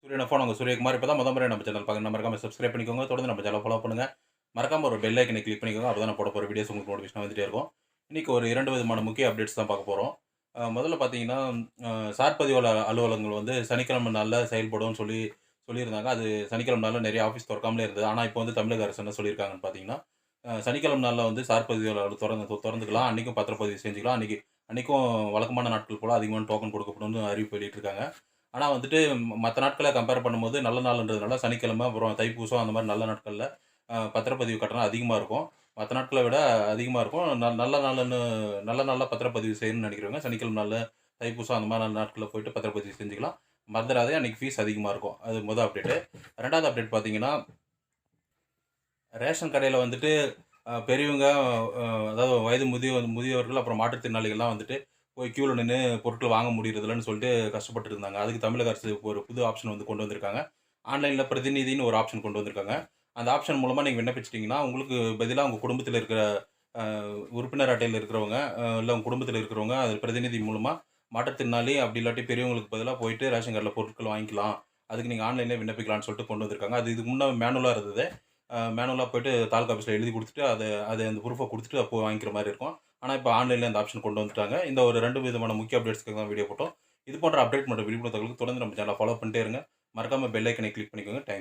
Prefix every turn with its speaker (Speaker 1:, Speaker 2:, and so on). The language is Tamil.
Speaker 1: சூரியன் ஃபோன் உங்க சூரியகுமார். இப்ப தான் முறை நம்ம சேனல் பார்க்குறீங்கன்னா மறக்காம சப்ஸ்கிரைப் பண்ணிக்கோங்க. தொடர்ந்து நம்ம சேனல ஃபாலோ பண்ணுங்க. மறக்காம ஒரு பெல் ஐக்கனை கிளிக் பண்ணிக்கோங்க. அப்பதான் நான் போட போற வீடியோஸ் உங்களுக்கு நோட்டிஃபிகேஷனா வந்துட்டே இருக்கும். இன்னைக்கு ஒரு 2 விதமான முக்கிய அப்டேட்ஸ் தான் பார்க்க போறோம். முதல்ல பார்த்தீங்கன்னா, சார் பதிவாளர் அலுவலகங்கள் வந்து சனிக்கிழமை நாள்ல செயல்படும்னு சொல்லியிருந்தாங்க. அது சனிக்கிழமை நாள்ல நெறைய ஆஃபீஸ் தொறக்காமலே இருந்தது. ஆனா, இப்போ வந்து தமிழக அரசு என்ன சொல்லியிருக்காங்கன்னு பார்த்தீங்கன்னா, சனிக்கிழமை நாள்ல வந்து சார் பதிவாளர் தொறந்துக்கலாம். அன்னைக்கும் பத்திரப்பதிவு செஞ்சுக்கலாம். அன்னைக்கும் வழக்கமான நாட்கள் போல அதிகமான டோக்கன் கொடுக்கப்படும்னு அறிவிப்பு வெளியிட்டிருக்காங்க. ஆனா வந்துட்டு மத்த நாட்கள கம்பேர் பண்ணும்போது நல்ல நாளுன்றதுனால சனிக்கிழமை, அப்புறம் தைப்பூசம் அந்த மாரி நல்ல நாட்கள்ல பத்திரப்பதிவு கட்டணம் அதிகமா இருக்கும். மத்த நாட்கள விட அதிகமா இருக்கும். நல்ல நாள்ல பத்திரப்பதிவு செய்யணும்னு நெனைக்கிறவங்க சனிக்கிழமை நாள்ல தைப்பூசம் அந்த மாரி நாட்கள்ல போயிட்டு பத்திரப்பதிவு செஞ்சுக்கலாம். மறந்துறாதீங்க அன்னைக்கு ஃபீஸ் அதிகமா இருக்கும். அது அப்டேட்டு. 2வது அப்டேட் பார்த்தீங்கன்னா, ரேஷன் கடையில வந்துட்டு பெரியவங்க அதாவது வயது முதியவர்கள் அப்புறம் மாற்றுத்திறனாளிகள்லாம் வந்துட்டு போய் கியூல நின்னு பொருட்கள் வாங்க முடியறதில்லன்னு சொல்லிட்டு கஷ்டப்பட்டுட்டு இருந்தாங்க. அதுக்கு தமிழக அரசு ஒரு புது ஆப்ஷன் வந்து கொண்டு வந்திருக்காங்க. ஆன்லைன்ல பிரதிநிதின்னு ஒரு ஆப்ஷன் கொண்டு வந்திருக்காங்க. அந்த ஆப்ஷன் மூலமா நீங்க விண்ணப்பிச்சிட்டீங்கன்னா, உங்களுக்கு பதிலா உங்க குடும்பத்தில இருக்கிற அ உறுப்பினர் அட்டையில இருக்கிறவங்க, இல்ல உங்க குடும்பத்தில இருக்கிறவங்க, அது பிரதிநிதி மூலமா மாற்றுத்திறனாளி அப்படி இல்லாட்டி பெரியவங்களுக்கு பதிலா போயிட்டு ரேஷன் கடையில பொருட்கள் வாங்கிக்கலாம். அதுக்கு நீங்க ஆன்லைன்லயே விண்ணப்பிக்கலாம்னு சொல்லிட்டு கொண்டு வந்திருக்காங்க. அது இதுக்கு முன்ன மேனுவலா இருந்தது. மேனுவலா போயிட்டு தாலுகா ஆஃபீஸ்ல எழுதி குடுத்துட்டு, அது அந்த ப்ரூஃப குடுத்துட்டு அப்போ வாங்கிக்கிற மாரி இருக்கும். ஆனா, இப்ப ஆன்லைன்ல அந்த ஆப்ஷன் கொண்டு வந்துட்டாங்க. இந்த ஒரு 2 விதமான முக்கிய அப்டேட்ஸ்க்காக தான் வீடியோ போட்டோம். இது போன்ற அப்டேட் மற்றும் விழிப்புணர்வு தகவலுக்கு தொடர்ந்து நம்ம சேனல ஃபாலோ பண்ணிட்டே இருங்க. மறக்காம பெல் ஐக்கனை கிளிக் பண்ணிக்கோங்க. Thank you.